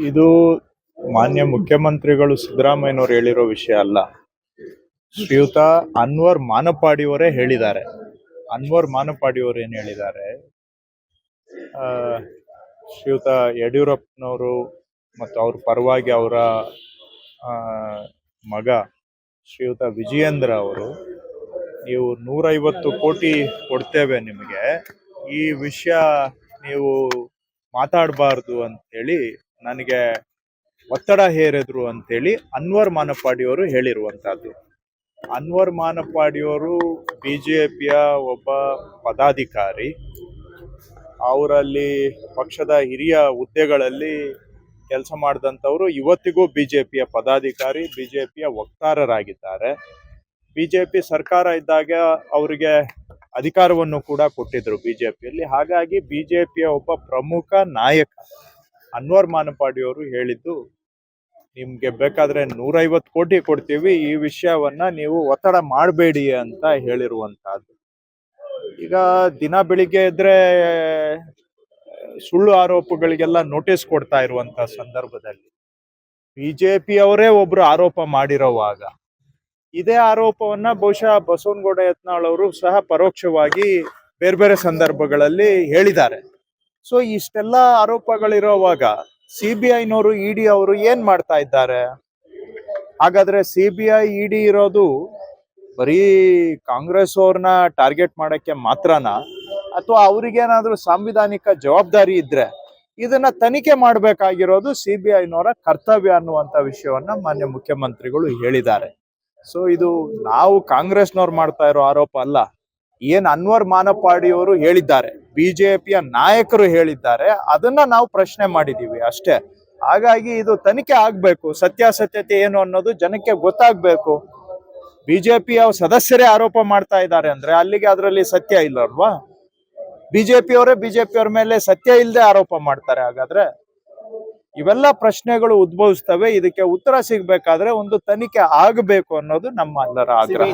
ಇದು ಮಾನ್ಯ ಮುಖ್ಯಮಂತ್ರಿಗಳು ಸಿದ್ದರಾಮಯ್ಯನವರು ಹೇಳಿರೋ ವಿಷಯ ಅಲ್ಲ. ಶ್ರೀಯುತ ಅನ್ವರ್ ಮಾನಪಾಡಿಯವರೇ ಹೇಳಿದ್ದಾರೆ. ಅನ್ವರ್ ಮಾನಪಾಡಿಯವರು ಏನ್ ಹೇಳಿದ್ದಾರೆ, ಶ್ರೀಯುತ ಯಡಿಯೂರಪ್ಪನವರು ಮತ್ತು ಅವ್ರ ಪರವಾಗಿ ಅವರ ಮಗ ಶ್ರೀಯುತ ವಿಜಯೇಂದ್ರ ಅವರು, ನೀವು 150 ಕೋಟಿ ಕೊಡ್ತೇವೆ ನಿಮಗೆ, ಈ ವಿಷಯ ನೀವು ಮಾತಾಡಬಾರ್ದು ಅಂತೇಳಿ ನನಗೆ ಒತ್ತಡ ಹೇರಿದ್ರು ಅಂತೇಳಿ ಅನ್ವರ್ ಮಾನಪಾಡಿಯವರು ಹೇಳಿರುವಂತಹದ್ದು. ಅನ್ವರ್ ಮಾನಪಾಡಿಯವರು ಬಿಜೆಪಿಯ ಒಬ್ಬ ಪದಾಧಿಕಾರಿ. ಅವರಲ್ಲಿ ಪಕ್ಷದ ಹಿರಿಯ ಹುದ್ದೆಗಳಲ್ಲಿ ಕೆಲಸ ಮಾಡಿದಂಥವರು ಇವತ್ತಿಗೂ ಬಿಜೆಪಿಯ ಪದಾಧಿಕಾರಿ, ಬಿಜೆಪಿಯ ವಕ್ತಾರರಾಗಿದ್ದಾರೆ. ಬಿಜೆಪಿ ಸರ್ಕಾರ ಇದ್ದಾಗ ಅವರಿಗೆ ಅಧಿಕಾರವನ್ನು ಕೂಡ ಕೊಟ್ಟಿದ್ರು ಬಿಜೆಪಿಯಲ್ಲಿ. ಹಾಗಾಗಿ ಬಿಜೆಪಿಯ ಒಬ್ಬ ಪ್ರಮುಖ ನಾಯಕ ಅನ್ವರ್ ಮಾನಪಾಡಿಯವರು ಹೇಳಿದ್ದು, ನಿಮ್ಗೆ ಬೇಕಾದ್ರೆ 150 ಕೋಟಿ ಕೊಡ್ತೀವಿ, ಈ ವಿಷಯವನ್ನ ನೀವು ಒತ್ತಡ ಮಾಡಬೇಡಿ ಅಂತ ಹೇಳಿರುವಂತಹದ್ದು. ಈಗ ದಿನ ಬೆಳಿಗ್ಗೆ ಇದ್ರೆ ಸುಳ್ಳು ಆರೋಪಗಳಿಗೆಲ್ಲ ನೋಟಿಸ್ ಕೊಡ್ತಾ ಇರುವಂತಹ ಸಂದರ್ಭದಲ್ಲಿ ಬಿಜೆಪಿಯವರೇ ಒಬ್ರು ಆರೋಪ ಮಾಡಿರೋವಾಗ ಇದೇ ಆರೋಪವನ್ನ ಬಹುಶಃ ಬಸವನಗೌಡ ಯತ್ನಾಳ್ ಅವರು ಸಹ ಪರೋಕ್ಷವಾಗಿ ಬೇರೆ ಬೇರೆ ಸಂದರ್ಭಗಳಲ್ಲಿ ಹೇಳಿದ್ದಾರೆ. ಸೊ ಇಷ್ಟೆಲ್ಲ ಆರೋಪಗಳಿರೋವಾಗ ಸಿಬಿಐನವರು, ಇಡಿ ಅವರು ಏನ್ ಮಾಡ್ತಾ ಇದ್ದಾರೆ? ಹಾಗಾದ್ರೆ ಸಿಬಿಐ, ಇಡಿ ಇರೋದು ಬರೀ ಕಾಂಗ್ರೆಸ್ ಅವ್ರನ್ನ ಟಾರ್ಗೆಟ್ ಮಾಡಕ್ಕೆ ಮಾತ್ರನಾ, ಅಥವಾ ಅವ್ರಿಗೇನಾದ್ರೂ ಸಾಂವಿಧಾನಿಕ ಜವಾಬ್ದಾರಿ ಇದ್ರೆ ಇದನ್ನ ತನಿಖೆ ಮಾಡ್ಬೇಕಾಗಿರೋದು ಸಿಬಿಐನವರ ಕರ್ತವ್ಯ ಅನ್ನುವಂತ ವಿಷಯವನ್ನ ಮಾನ್ಯ ಮುಖ್ಯಮಂತ್ರಿಗಳು ಹೇಳಿದ್ದಾರೆ. ಸೊ ಇದು ನಾವು ಕಾಂಗ್ರೆಸ್ನವ್ರು ಮಾಡ್ತಾ ಇರೋ ಆರೋಪ ಅಲ್ಲ. ಏನ್ ಅನ್ವರ್ ಮಾನಪಾಡಿಯವರು ಹೇಳಿದ್ದಾರೆ, ಬಿಜೆಪಿಯ ನಾಯಕರು ಹೇಳಿದ್ದಾರೆ, ಅದನ್ನ ನಾವು ಪ್ರಶ್ನೆ ಮಾಡಿದೀವಿ ಅಷ್ಟೇ. ಹಾಗಾಗಿ ಇದು ತನಿಖೆ ಆಗ್ಬೇಕು, ಸತ್ಯಾಸತ್ಯತೆ ಏನು ಅನ್ನೋದು ಜನಕ್ಕೆ ಗೊತ್ತಾಗ್ಬೇಕು. ಬಿಜೆಪಿಯ ಸದಸ್ಯರೇ ಆರೋಪ ಮಾಡ್ತಾ ಇದ್ದಾರೆ ಅಂದ್ರೆ ಅಲ್ಲಿಗೆ ಅದರಲ್ಲಿ ಸತ್ಯ ಇಲ್ಲ ಅಲ್ವಾ? ಬಿಜೆಪಿಯವರೇ ಬಿಜೆಪಿಯವ್ರ ಮೇಲೆ ಸತ್ಯ ಇಲ್ಲದೆ ಆರೋಪ ಮಾಡ್ತಾರೆ. ಹಾಗಾದ್ರೆ ಇವೆಲ್ಲ ಪ್ರಶ್ನೆಗಳು ಉದ್ಭವಿಸ್ತವೆ. ಇದಕ್ಕೆ ಉತ್ತರ ಸಿಗ್ಬೇಕಾದ್ರೆ ಒಂದು ತನಿಖೆ ಆಗಬೇಕು ಅನ್ನೋದು ನಮ್ಮ ಎಲ್ಲರ ಆಗ್ರಹ.